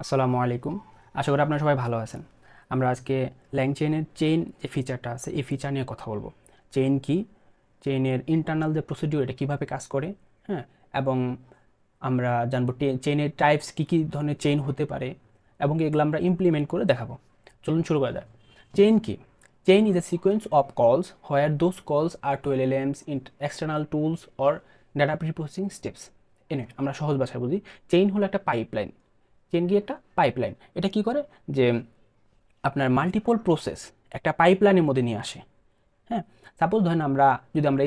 আসসালামু আলাইকুম। আশা করি আপনারা সবাই ভালো আছেন। আমরা আজকে ল্যাংচেনের চেইন যে ফিচারটা আছে এই ফিচার নিয়ে কথা বলবো। চেইন কি, চেইনের ইন্টারনাল যে প্রসিডিউর এটা কীভাবে কাজ করে, হ্যাঁ, এবং আমরা জানবো চেইনের টাইপস কী কী ধরনের চেইন হতে পারে এবং এগুলো আমরা ইমপ্লিমেন্ট করে দেখাবো। চলুন শুরু করা যাক। চেইন কি? Chain is a sequence of calls where those calls are to LLMs in external tools or data preprocessing steps. এনে আমরা সহজ ভাষায় বুঝি, চেইন হলো একটা পাইপলাইন। চেইন কি একটা পাইপলাইন। এটা কি করে যে আপনার মাল্টিপল প্রসেস একটা পাইপলাইনের মধ্যে নিয়ে আসে। হ্যাঁ, সাপোজ ধরেন আমরা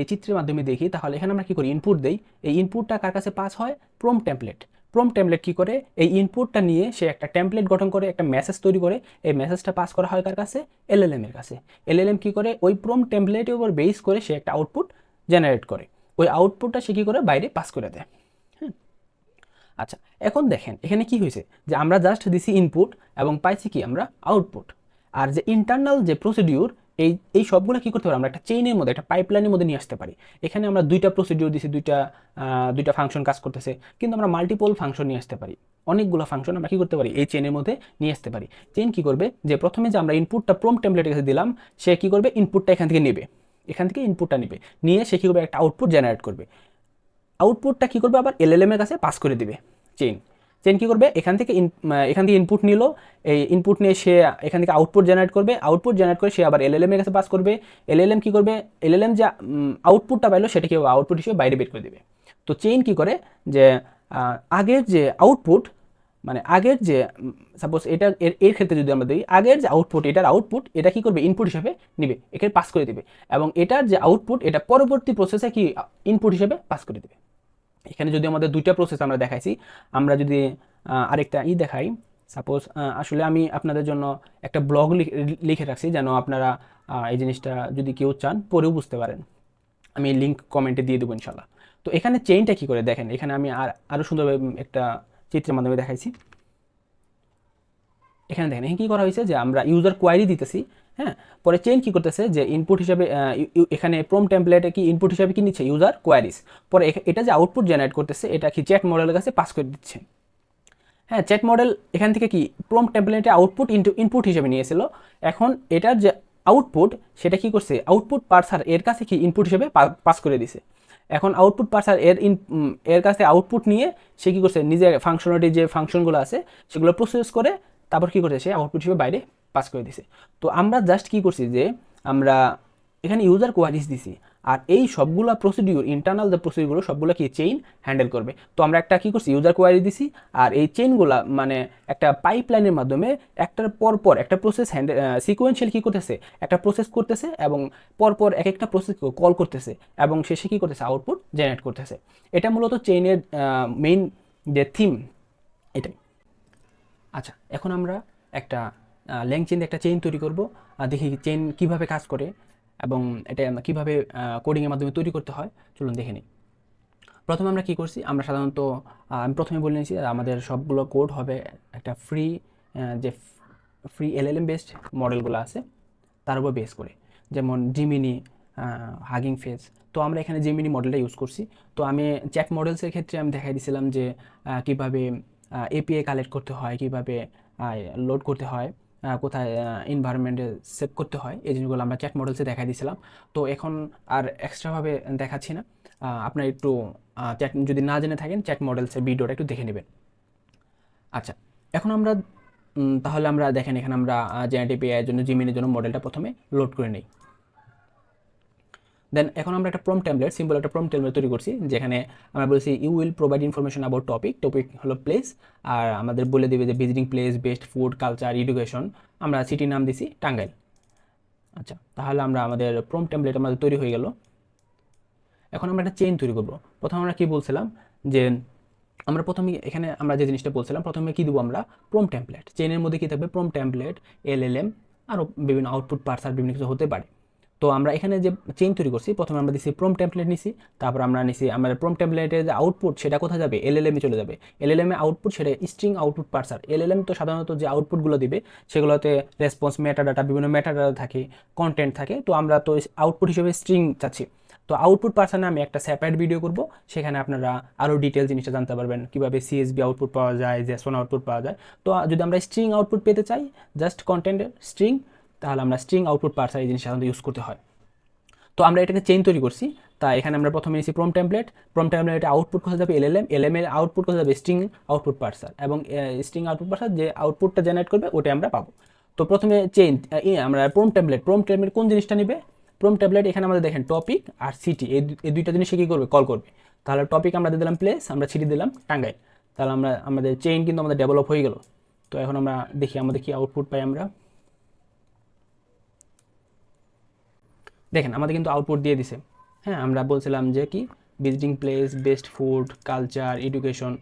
এই চিত্রের মাধ্যমে দেখি, তাহলে এখানে আমরা কী করি, ইনপুট দেই। এই ইনপুটটা কার কাছে পাস হয়? Prompt template. প্রম্পট টেমপ্লেট কী করে, এই ইনপুটটা নিয়ে সে একটা টেমপ্লেট গঠন করে, একটা মেসেজ তৈরি করে। এই মেসেজটা পাস করা হয় কার কাছে? এলএলএম এর কাছে। এলএলএম কী করে, ওই প্রম্পট টেমপ্লেটের উপর বেস করে সে একটা আউটপুট জেনারেট করে। ওই আউটপুটটা সে কী করে, বাইরে পাস করে দেয়। আচ্ছা, এখন দেখেন এখানে কি হয়েছে, যে আমরা জাস্ট দিছি ইনপুট এবং পাইছি কি আমরা আউটপুট। আর যে ইন্টারনাল যে প্রসিডিউর, এই সবগুলো কী করতে পারি, আমরা একটা চেইনের মধ্যে, একটা পাইপলাইনের মধ্যে নিয়ে আসতে পারি। এখানে আমরা দুইটা প্রসিডিউর দিছি, দুইটা ফাংশন কাজ করতেছে, কিন্তু আমরা মাল্টিপল ফাংশন নিয়ে আসতে পারি। অনেকগুলো ফাংশন আমরা কী করতে পারি, এই চেইনের মধ্যে নিয়ে আসতে পারি। চেইন কী করবে, যে প্রথমে যে আমরা ইনপুটটা প্রম্পট টেমপ্লেটের কাছে দিলাম, সে কী করবে, ইনপুটটা এখান থেকে নেবে, এখান থেকে ইনপুটটা নেবে, নিয়ে সে কী করবে, একটা আউটপুট জেনারেট করবে। আউটপুটটা কী করবে, আবার এলএলএম এর কাছে পাস করে দিবে। চেইন চেইন কী করবে, এখান থেকে ইনপুট নিল, এই ইনপুট নিয়ে সে এখান থেকে আউটপুট জেনারেট করবে। আউটপুট জেনারেট করে সে আবার এলএলএম এর কাছে পাস করবে। এলএলএম কী করবে, এলএলএম যে আউটপুটটা পাইলো সেটা কি আউটপুট হিসেবে বাইরে বের করে দেবে। তো চেইন কী করে, যে আগের যে আউটপুট, মানে আগের যে সাপোজ এটা এর ক্ষেত্রে যদি আমরা দিই, আগের যে আউটপুট, এটার আউটপুট এটা কী করবে, ইনপুট হিসেবে নিবে, এখানে পাস করে দিবে। এবং এটার যে আউটপুট, এটা পরবর্তী প্রসেসে কি ইনপুট হিসেবে পাস করে দেবে। এখানে যদি আমাদের দুইটা প্রসেস আমরা দেখাইছি, আমরা যদি আরেকটা দেখাই, সাপোজ আসলে আমি আপনাদের জন্য একটা ব্লগ লিখে রাখছি, যেন আপনারা এই জিনিসটা যদি কেউ চান পরেও বুঝতে পারেন। আমি লিঙ্ক কমেন্টে দিয়ে দেবো ইনশাল্লাহ। তো এখানে চেইনটা কি করে দেখেন, এখানে আমি আরও সুন্দরভাবে একটা চিত্রের মাধ্যমে দেখাইছি। এখানে দেখেন এখানে কী করা হয়েছে, যে আমরা ইউজার কোয়ারি দিতেছি। হ্যাঁ, পরে চেইন কী করতেছে, যে ইনপুট হিসাবে এখানে প্রম্পট টেমপ্লেটে কি ইনপুট হিসাবে কি নিচ্ছে, ইউজার কোয়ারিজ। পরে এটা যে আউটপুট জেনারেট করতেছে, এটা কি চ্যাট মডেলের কাছে পাস করে দিচ্ছে। হ্যাঁ, চ্যাট মডেল এখান থেকে কি প্রম্পট টেমপ্লেটে আউটপুট ইনপুট হিসেবে নিয়েছিল। এখন এটার যে আউটপুট, সেটা কি করছে, আউটপুট পার্সার এর কাছে কি ইনপুট হিসেবে পাস করে দিছে। এখন আউটপুট পার্সার এর কাছে আউটপুট নিয়ে সে কী করছে, নিজের ফাংশনালিটি যে ফাংশনগুলো আছে সেগুলো প্রসেস করে তারপর কী করছে, সে আউটপুট হিসেবে বাইরে পাস করে দিছে। তো আমরা জাস্ট কী করছি, যে আমরা এখানে ইউজার কোয়ারিজ দিছি, আর এই সবগুলো প্রসিডিউর, ইন্টারনাল যে প্রসিডিউরগুলো সবগুলো কি চেইন হ্যান্ডেল করবে। তো আমরা একটা কী করছি, ইউজার কোয়ারি দিছি, আর এই চেইনগুলা মানে একটা পাইপলাইনের মাধ্যমে একটার পর পর একটা প্রসেস সিকোয়েন্সিয়াল কী করতেছে, একটা প্রসেস করতেছে, এবং পরপর এক একটা প্রসেস কল করতেছে, এবং শেষে কী করতেছে, আউটপুট জেনারেট করতেছে। এটা মূলত চেইনের মেইন যে থিম, এটাই। আচ্ছা, এখন আমরা একটা ল্যাং চেইন একটা চেইন তৈরি করব। দেখি চেইন কিভাবে কাজ করে এবং এটা কীভাবে কোডিংয়ের মাধ্যমে তৈরি করতে হয়, চলুন দেখে নিই। প্রথমে আমরা কী করছি, আমরা সাধারণত আমি প্রথমে বলে নিয়েছি আমাদের সবগুলো কোড হবে একটা যে ফ্রি এলএলএম বেসড মডেলগুলো আছে তার উপর বেস করে, যেমন জিমিনি, হাগিং ফেস। তো আমরা এখানে জিমিনি মডেলটা ইউজ করছি। তো আমি চ্যাট মডেলসের ক্ষেত্রে আমি দেখাই দিয়েছিলাম যে কীভাবে এপিআই কালেক্ট করতে হয়, কীভাবে লোড করতে হয়, কোথায় এনভায়রনমেন্টে সেভ করতে হয়, এই জিনিসগুলো আমরা চ্যাট মডেলসে দেখাই দিয়েছিলাম। তো এখন আর এক্সট্রাভাবে দেখাচ্ছি না, আপনার একটু চ্যাট যদি না জেনে থাকেন, চ্যাট মডেলসের ভিডিওটা একটু দেখে নেবেন। আচ্ছা, এখন আমরা তাহলে আমরা দেখেন, এখানে আমরা জেনারেটিভ এআইয়ের জন্য, জিমিনির জন্য মডেলটা প্রথমে লোড করে নিই। দেন এখন আমরা একটা প্রম্পট টেমপ্লেট, সিম্পল একটা প্রম্পট টেমপ্লেট তৈরি করছি, যেখানে আমরা বলছি you will provide information about topic হলো প্লেস, আর আমাদের বলে দেবে যে visiting place, best food, culture, education. আমরা সিটির নাম দিছি টাঙ্গাইল। আচ্ছা, তাহলে আমাদের প্রম্পট টেমপ্লেট আমাদের তৈরি হয়ে গেল। এখন আমরা একটা চেইন তৈরি করব। প্রথমে আমরা কি বলছিলাম, যে আমরা প্রথমে এখানে আমরা যে জিনিসটা বলছিলাম, প্রথমে কি দেবো আমরা, প্রম্পট টেমপ্লেট। চেইনের মধ্যে কি থাকবে, প্রম্পট টেমপ্লেট, এলএলএম, আরও বিভিন্ন আউটপুট পার্সার, বিভিন্ন কিছু হতে পারে। তো আমরা এখানে যে চেইন তৈরি করছি, প্রথমে আমরা দিছি প্রম্পট টেমপ্লেট নিছি, তারপর আমরা নিছি আমাদের প্রম্পট টেমপ্লেটের যে আউটপুট, সেটা কোথায় যাবে, এলএলএম এ চলে যাবে। এলএলএম এ আউটপুট, সেটা স্ট্রিং আউটপুট পার্সার। এলএলএম তো সাধারণত যে আউটপুটগুলো দিবে সেগুলোতে রেসপন্স, মেটাডাটা, বিভিন্ন মেটাডাটা থাকে, কন্টেন্ট থাকে। তো আমরা তো আউটপুট হিসেবে স্ট্রিং চাচ্ছি। তো আউটপুট পার্সনে আমি একটা সেপারেট ভিডিও করব, সেখানে আপনারা আরও ডিটেল জিনিসটা জানতে পারবেন, কীভাবে সিএসবি আউটপুট পাওয়া যায়, জেসন আউটপুট পাওয়া যায়। তো যদি আমরা স্ট্রিং আউটপুট পেতে চাই, জাস্ট কন্টেন্টের স্ট্রিং, তাহলে আমরা স্ট্রিং আউটপুট পার্সার এই জিনিসটা ইউজ করতে হয়। তো আমরা এটাকে চেইন তৈরি করছি। তা এখানে আমরা প্রথমে নিয়েছি প্রম টেমপ্লেটে আউটপুট কোথায় যাবে এলএম এর আউটপুট কোথায় যাবে স্ট্রিং আউটপুট পার্সার, এবং স্ট্রিং আউটপুট পার্সার যে আউটপুটটা জেনারেট করবে ওটা আমরা পাবো। তো প্রথমে চেইন আমরা প্রম টেমপ্লেট কোন জিনিসটা নেবে, প্রম টেমপ্লেট এখানে আমাদের দেখেন টপিক আর সিটি এই দুইটা জিনিসে কী করবে, কল করবে। তাহলে টপিক আমরা দিয়ে দিলাম প্লেস, আমরা সিটি দিলাম টাঙ্গাইল। তাহলে আমাদের চেইন কিন্তু আমাদের ডেভেলপ হয়ে গেল। তো এখন আমরা দেখি আমাদের কি আউটপুট পাই। আমরা দেখেন আমাদের কিন্তু আউটপুট দিয়ে দিছে। হ্যাঁ, আমরা বলছিলাম যে কি visiting place, best food, culture, education,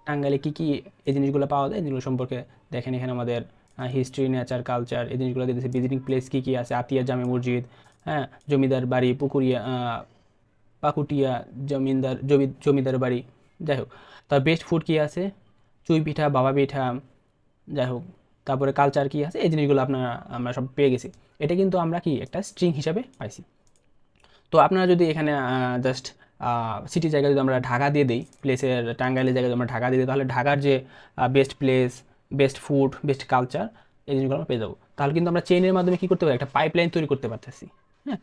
টাঙ্গাইলে কী কী এই জিনিসগুলো পাওয়া যায়, এগুলো সম্পর্কে দেখেন। এখানে আমাদের হিস্ট্রি, নেচার, কালচার এই জিনিসগুলো দিয়ে দিচ্ছে। ভিজিটিং প্লেস কী কী আছে, আতিয়া জামে মসজিদ, হ্যাঁ, জমিদার বাড়ি, পাকুটিয়া জমিদার বাড়ি, যাই হোক। তার বেস্ট ফুড কী আছে, চুই পিঠা, বাবা পিঠা, যাই হোক। তারপরে কালচার কী আছে, এই জিনিসগুলো আমরা সব পেয়ে গেছি। এটা কিন্তু আমরা কি একটা স্ট্রিং হিসাবে পাইছি। তো আপনারা যদি এখানে জাস্ট সিটি জায়গায় যদি আমরা ঢাকা দিয়ে দিই, প্লেসের টাঙ্গাইলের জায়গায় যদি আমরা ঢাকা দিয়ে দিই, তাহলে ঢাকার যে best place, best food, best culture এই জিনিসগুলো আমরা পেয়ে যাবো। তাহলে কিন্তু আমরা চেইনের মাধ্যমে কী করতে পারি, একটা পাইপলাইন তৈরি করতে পারতেছি। হ্যাঁ,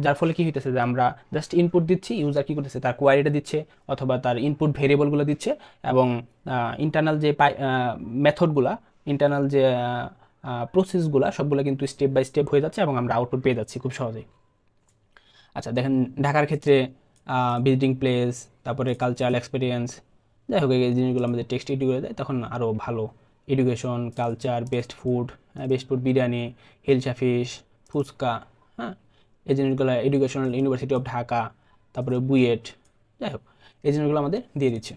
যার ফলে কী হইতেছে যে আমরা জাস্ট ইনপুট দিচ্ছি, ইউজার কী করতেছে তার কোয়ারিটা দিচ্ছে অথবা তার ইনপুট ভেরিয়েবলগুলো দিচ্ছে, এবং ইন্টারনাল যে মেথডগুলা, ইন্টারনাল যে প্রসেসগুলো সবগুলো কিন্তু স্টেপ বাই স্টেপ হয়ে যাচ্ছে, এবং আমরা আউটপুট পেয়ে যাচ্ছি খুব সহজেই। আচ্ছা দেখেন ঢাকার ক্ষেত্রে ভিজিটিং প্লেস, তারপরে কালচারাল এক্সপিরিয়েন্স, যাই হোক এই জিনিসগুলো আমাদের টেক্সট এডিট করে দেয়, তখন আরও ভালো। Education, culture, best food biryani, hilsa fish, phuchka, হ্যাঁ, এই জিনিসগুলো এডুকেশনাল ইউনিভার্সিটি অফ ঢাকা, তারপরে বুয়েট, যাই হোক এই জিনিসগুলো আমাদের দিয়ে দিচ্ছে।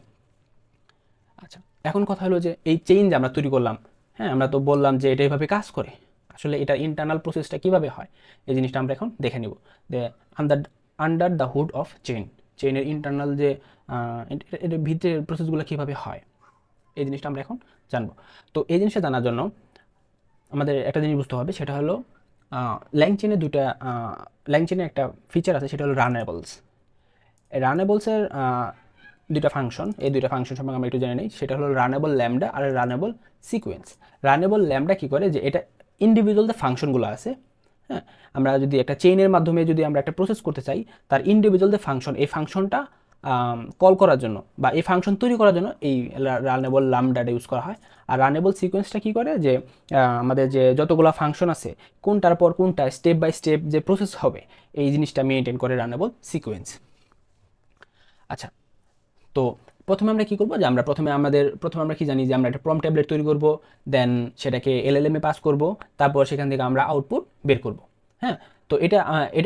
আচ্ছা এখন কথা হলো যে এই চেইন যে আমরা তৈরি করলাম, হ্যাঁ, আমরা তো বললাম যে এটা এইভাবে কাজ করে। আসলে এটা ইন্টারনাল প্রসেসটা কীভাবে হয় এই জিনিসটা আমরা এখন দেখে নিব। যে আন্ডার দ্য হুড অফ চেইনের ইন্টারনাল যে এর ভিতরের প্রসেসগুলো কীভাবে হয় এই জিনিসটা আমরা এখন জানবো। তো এই জিনিসটা জানার জন্য আমাদের একটা জিনিস বুঝতে হবে, সেটা হলো ল্যাংচেনের একটা ফিচার আছে, সেটা হলো রানেবলস। রানেবলসের দুইটা ফাংশন, এই দুইটা ফাংশন সম্পর্কে আমরা একটু জেনে নিই। সেটা হলো রানেবল ল্যামডা আর রানেবল সিকোয়েন্স। রানেবল ল্যামডা কী করে, যে এটা ইন্ডিভিজুয়াল যে ফাংশনগুলো আছে, হ্যাঁ, আমরা যদি একটা চেইনের মাধ্যমে যদি আমরা একটা প্রসেস করতে চাই, তার ইন্ডিভিজুয়াল যে ফাংশন, এই ফাংশনটা কল করার জন্য বা এই ফাংশন তৈরি করার জন্য এই রানেবল ল্যামডাটা ইউজ করা হয়। আর রানেবল সিকোয়েন্সটা কী করে, যে আমাদের যে যতগুলো ফাংশন আছে কোনটার পর কোনটা স্টেপ বাই স্টেপ যে প্রসেস হবে এই জিনিসটা মেনটেন করে রানেবল সিকোয়েন্স। আচ্ছা, তো প্রথমে আমরা কী করবো, যে প্রথমে আমরা কি জানি, যে আমরা একটা প্রম্পট ট্যাবলেট তৈরি করব, দেন সেটাকে এলএলএম এ পাস করব, তারপর সেখান থেকে আমরা আউটপুট বের করব। হ্যাঁ, তো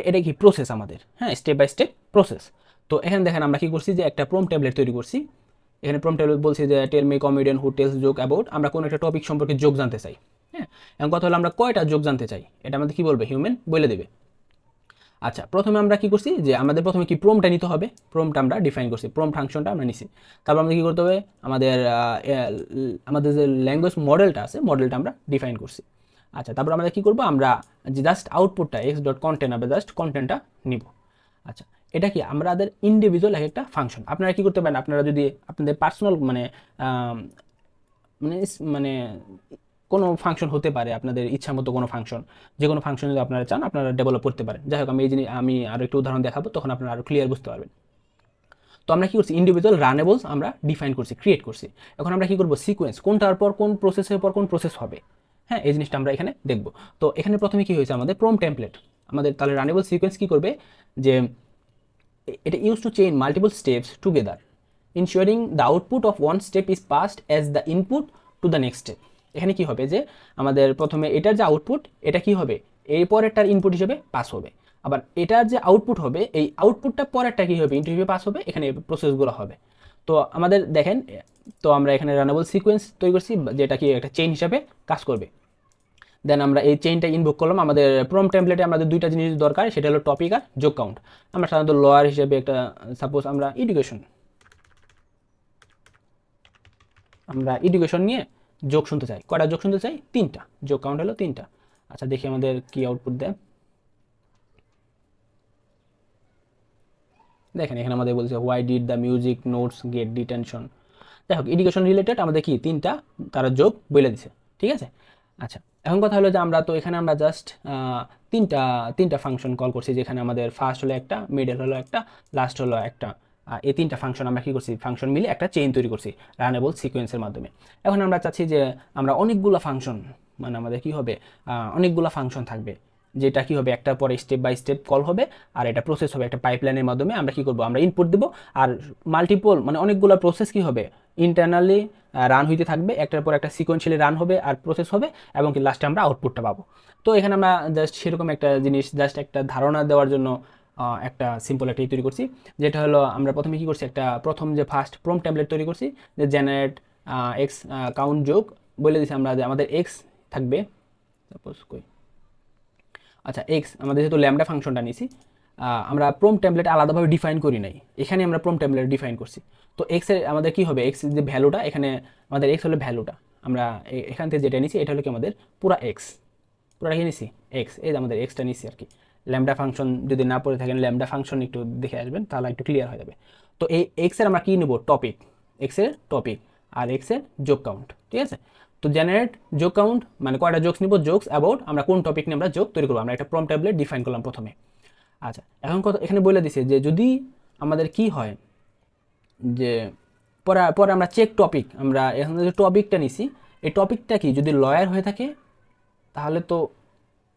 এটা কি প্রসেস আমাদের, হ্যাঁ, স্টেপ বাই স্টেপ প্রসেস। তো এখানে দেখেন আমরা কি করছি, যে একটা প্রম্পট ট্যাবলেট তৈরি করছি। এখানে প্রম্পট ট্যাবলেট বলছি যে tell me comedian who tells joke about, আমরা কোনো একটা টপিক সম্পর্কে যোগ জানতে চাই। হ্যাঁ, এখন কথা হলো আমরা কয়টা যোগ জানতে চাই, এটা আমাদের কি বলবে, হিউম্যান বলে দেবে। আচ্ছা প্রথমে আমরা কি করছি, যে আমাদের প্রথমে কি প্রম্পটটা নিতে হবে, প্রম্পট আমরা ডিফাইন করছি, প্রম্পট ফাংশনটা আমরা নিছি। তারপর আমাদের কী করতে হবে, আমাদের যে ল্যাঙ্গুয়েজ মডেলটা আছে, মডেলটা আমরা ডিফাইন করছি। আচ্ছা তারপর আমরা কী করবো, আমরা যে জাস্ট আউটপুটটা x.content আমরা জাস্ট কন্টেন্টটা নিব। আচ্ছা এটা কি আমাদের ইন্ডিভিজুয়াল একটা ফাংশন। আপনারা কী করতে পারেন, আপনারা যদি আপনাদের পার্সোনাল মানে মানে মানে কোনো ফাংশন হতে পারে, আপনাদের ইচ্ছা মতো কোনো ফাংশন, যে কোনো ফাংশন যদি আপনারা চান আপনারা ডেভেলপ করতে পারেন। যাই হোক আমি আরও একটু উদাহরণ দেখাবো, তখন আপনারা আরও ক্লিয়ার বুঝতে পারবেন। তো আমরা কী করছি, ইন্ডিভিজুয়াল রানেবলস আমরা ডিফাইন করছি, ক্রিয়েট করছি। এখন আমরা কী করবো, সিকোয়েন্স, কোনটার পর কোন প্রসেসের পর কোন প্রসেস হবে, হ্যাঁ, এই জিনিসটা আমরা এখানে দেখব। তো এখানে প্রথমে কী হয়েছে, আমাদের প্রম্পট টেমপ্লেট, আমাদের তাহলে রানেবল সিকোয়েন্স কী করবে, যে এটা use to chain multiple steps together ensuring the output of one step is passed as the input to the next step। এখানে কি হবে, যে আমাদের প্রথমে এটার যে আউটপুট, এটা কি হবে এই পরেরটার ইনপুট হিসেবে পাস হবে, আবার এটার যে আউটপুট হবে এই আউটপুটটা পরেরটা কি হবে ইনপুট হিসেবে পাস হবে, এখানে প্রসেসগুলো হবে। তো আমাদের দেখেন, তো আমরা এখানে রানেবল সিকোয়েন্স তৈরি করছি, যেটা কি একটা চেইন হিসাবে কাজ করবে। দেন আমরা এই চেইনটা ইনভোক করলাম। আমাদের প্রম্পট টেমপ্লেটে আমাদের দুইটা জিনিস দরকার, সেটা হলো টপিক আর যোগ কাউন্ট। আমরা সাধারণত লোয়ার হিসেবে একটা সাপোজ আমরা এডুকেশন নিয়ে যোগ শুনতে চাই, কয়টা যোগ শুনতে চাই, 3টা, যোগ কাউন্ট হলো 3টা। আচ্ছা দেখি আমাদের কি আউটপুট দেয়। দেখেন এখানে আমাদের বলছে why did the music notes get detention. যাই হোক এডুকেশন রিলেটেড আমাদের কি তিনটা তারা যোগ বলে দিছে, ঠিক আছে। আচ্ছা এখন কথা হলো যে আমরা তো এখানে আমরা জাস্ট তিনটা তিনটা ফাংশন কল করছি, যেখানে আমাদের ফার্স্ট হলো একটা, মিডল হলো একটা, লাস্ট হলো একটা। এই তিনটা ফাংশন আমরা কি করছি, ফাংশন মিলে একটা চেইন তৈরি করছি রানেবল সিকোয়েন্সের মাধ্যমে। এখন আমরা চাচ্ছি যে আমরা অনেকগুলো ফাংশন, মানে আমাদের কি হবে, অনেকগুলো ফাংশন থাকবে, যেটা কি হবে একটার পরে স্টেপ বাই স্টেপ কল হবে, আর এটা প্রসেস হবে একটা পাইপলাইনের মাধ্যমে। আমরা কি করব, আমরা ইনপুট দেবো, আর মাল্টিপল মানে অনেকগুলো প্রসেস কি হবে ইন্টারনালি রান হইতে থাকবে, একটার পর একটা সিকোয়েন্সিয়ালি রান হবে আর প্রসেস হবে, এবং কি লাস্টে আমরা আউটপুটটা পাবো। তো এখানে আমরা জাস্ট সেরকম একটা জিনিস, জাস্ট একটা ধারণা দেওয়ার জন্য একটা সিম্পল একটা তৈরি করছি, যেটা হলো আমরা প্রথমে কি করছি, একটা প্রথম যে ফার্স্ট প্রম্পট টেমপ্লেট তৈরি করছি, যে জেনারেট এক্স কাউন্ট যোগ বলে দিছি আমরা যে আমাদের এক্স থাকবে, সাপোজ কই, আচ্ছা এক্স আমাদের যেহেতু ল্যামডা ফাংশনটা নিছি, আমরা প্রম্পট টেমপ্লেট আলাদাভাবে ডিফাইন করি নাই, এখানে আমরা প্রম্পট টেমপ্লেট ডিফাইন করছি। তো এক্স এর আমাদের কি হবে, এক্স যে ভ্যালুটা, এখানে আমাদের এক্স হলো ভ্যালুটা, আমরা এখান থেকে যেটা নিছি এটা হলো কি আমাদের পুরা এক্স, পুরা কি নিছি এক্স, এই যে আমাদের এক্সটা নিছি আর কি। ল্যামডা ফাংশন যদি না পড়ে থাকেন, ল্যামডা ফাংশন একটু দেখে আসবেন তাহলে একটু ক্লিয়ার হয়ে যাবে। তো এই এক্স এর আমরা কি নেব, টপিক, এক্স এর টপিক, আর এক্স এর যোগ কাউন্ট, ঠিক আছে। তো জেনারেট যোগ কাউন্ট মানে কয়টা জোকস নিব, জোকস অ্যাবাউট আমরা কোন টপিক নিয়ে আমরা যোগ তৈরি করবো, আমরা একটা প্রম্পট ট্যাবলেট ডিফাইন করলাম প্রথমে। আচ্ছা এখন কথা এখানে বলে দিছে যে যদি আমাদের কি হয়, যে পরে পরে আমরা চেক টপিক, আমরা এখানে যে টপিকটা নিছি এই টপিকটা কি যদি লয়ার হয়ে থাকে তাহলে তো,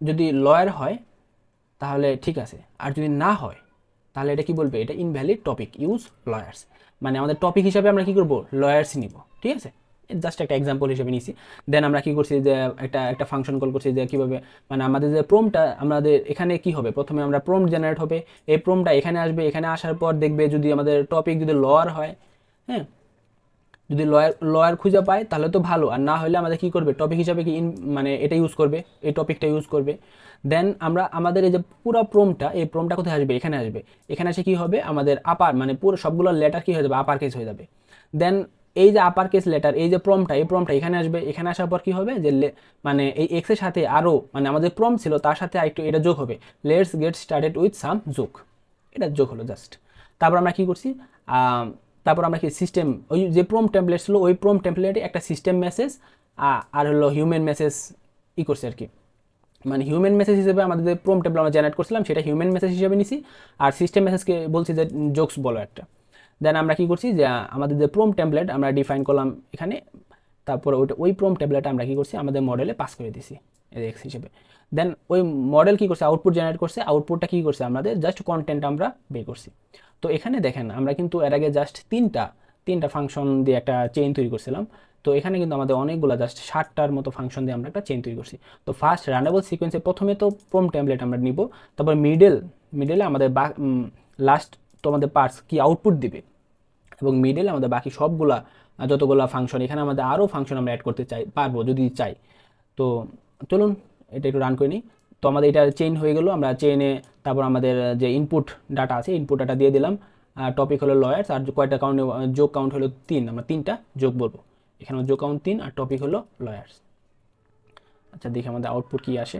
যদি লয়ার হয় তাহলে ঠিক আছে, আর যদি না হয় তাহলে এটা কি বলবে, এটা ইনভ্যালিড টপিক, ইউজ লয়ার্স। মানে আমাদের টপিক হিসাবে আমরা কি করব, লয়ার্স নিব, ঠিক আছে। জাস্ট একটা এক্সাম্পল হিসেবে নিছি। দেন আমরা কি করছি, যে একটা একটা ফাংশন কল করছি, যে কীভাবে মানে আমাদের যে প্রোমটা, আমাদের এখানে কি হবে, প্রথমে আমরা প্রোম জেনারেট হবে, এই প্রোমটা এখানে আসবে, এখানে আসার পর দেখবে যদি আমাদের টপিক যদি লয়ার হয়, হ্যাঁ, যদি লয়ার লয়ার খুঁজে পায় তাহলে তো ভালো, আর না হলে আমাদের কি করবে, টপিক হিসাবে কি মানে এটা ইউজ করবে, এই টপিকটা ইউজ করবে। দেন আমরা আমাদের এই যে পুরো প্রোমটা, এই প্রোমটা কোথায় আসবে, এখানে আসবে, এখানে এসে কি হবে আমাদের আপার মানে পুরো সবগুলো লেটার কি হয়ে যাবে, আপার কেস হয়ে যাবে। দেন এই যে আপার কেস লেটার, এই যে প্রমটা, এই প্রমটা এখানে আসবে, এখানে আসার পর কি হবে, যে মানে এই এক্সের সাথে আরও মানে আমাদের প্রম ছিল তার সাথে একটু এটা যোগ হবে, let's get started with some যোগ, এটা যোগ হলো জাস্ট। তারপর আমরা কি করছি, তারপর আমরা কি সিস্টেম, ওই যে প্রম টেমপ্লেট ছিল ওই প্রম টেমপ্লেটে একটা সিস্টেম মেসেজ আর হলো হিউম্যান মেসেজ ই করছে আর কি, মানে হিউম্যান মেসেজ হিসেবে আমাদের যে প্রম টেমপ্লেট আমরা জেনারেট করছিলাম সেটা হিউম্যান মেসেজ হিসেবে নিছি, আর সিস্টেম মেসেজকে বলছি যে জোকস বলো একটা। দেন আমরা কি করছি, যে আমাদের যে প্রম টেমপ্লেট আমরা ডিফাইন করলাম এখানে, তারপর ওই প্রম টেমপ্লেট আমরা কি করছি আমাদের মডেলে পাস করে দিছি এক্স হিসেবে। দেন ওই মডেল কি করছে, আউটপুট জেনারেট করছে, আউটপুটটা কি করছে আমাদের জাস্ট কন্টেন্ট আমরা বের করছি। তো এখানে দেখেন আমরা কিন্তু এর আগে জাস্ট তিনটা ফাংশন দিয়ে একটা চেইন তৈরি করছিলাম, তো এখানে কিন্তু আমাদের অনেকগুলো জাস্ট 60টার মতো ফাংশন দিয়ে আমরা একটা চেইন তৈরি করছি। তো ফার্স্ট রানেবল সিকোয়েন্সে প্রথমে তো প্রম টেমপ্লেট আমরা নিব, তারপর মিডলে আমাদের লাস্ট তো আমাদের পার্টস কি আউটপুট দিবে, এবং মিডলে আমাদের বাকি সবগুলা যতগুলা ফাংশন, এখানে আমাদের আরও ফাংশন আমরা অ্যাড করতে পারবো যদি চাই। তো চলুন এটা একটু রান করে নিই। তো আমাদের এটা চেইন হয়ে গেল, আমরা চেইনে তারপর আমাদের যে ইনপুট ডাটা আছে ইনপুট ডাটা দিয়ে দিলাম, টপিক হলো লয়ার্স, আর কয়টা কাউন্ট যোগ কাউন্ট হলো 3, আমরা 3টা যোগ বলবো, এখানে যোগ কাউন্ট 3 আর টপিক হলো লয়ার্স। আচ্ছা দেখি আমাদের আউটপুট কি আসে।